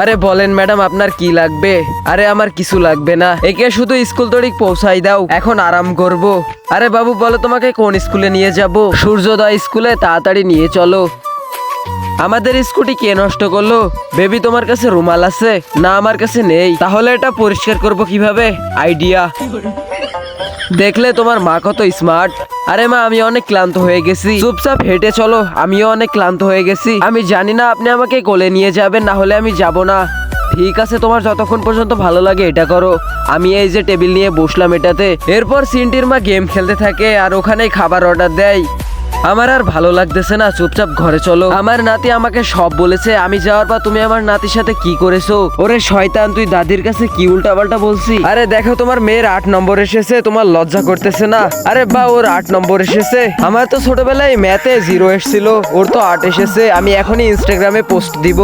আরে বলেন ম্যাডাম, আপনার কি লাগবে? আরে আমার কিছু লাগবে না, একে শুধু স্কুল তড়িক পৌঁছাই দাও, এখন আরাম করব। আরে বাবু বলো, তোমাকে কোন স্কুলে নিয়ে যাব? সূর্যোদয় স্কুলে, তাড়াতাড়ি নিয়ে চলো। আমাদের স্কুটি কে নষ্ট করলো? বেবি তোমার কাছে রুমাল আছে? না আমার কাছে নেই। তাহলে এটা পরিষ্কার করব কিভাবে? আইডিয়া। দেখলে তোমার মা কত স্মার্ট। আরে মা, আমি অনেক ক্লান্ত হয়ে গেছি, চুপচাপ হেঁটে চলো, আমিও অনেক ক্লান্ত হয়ে গেছি। আমি জানি না আপনি আমাকে কোলে নিয়ে যাবেন, না হলে আমি যাব না। ঠিক আছে, তোমার যতক্ষণ পর্যন্ত ভালো লাগে এটা করো। আমি এই যে টেবিল নিয়ে বসলাম এটাতে। এরপর সিনটির মা গেম খেলতে থাকে আর ওখানেই খাবার অর্ডার দেয়। আমার আর ভালো লাগতেছে না, চুপচাপ ঘরে চলো। আমার নাতি আমাকে সব বলেছে। আমি যাওয়ার পর তুমি আমার নাতির সাথে কি করেছো? ওরে শয়তান, তুই দাদির কাছে কি উল্টাপাল্টা বলছি? আরে দেখো, তোমার মেয়ের 8 নম্বর এসেছে, তোমার লজ্জা করতেছে না? আরে বা, ওর 8 নম্বর এসেছে। আমার তো ছোটবেলায় ম্যাথে 0 এসেছিল, ওর তো 8 এসেছে। আমি এখনই ইনস্টাগ্রামে পোস্ট দিব।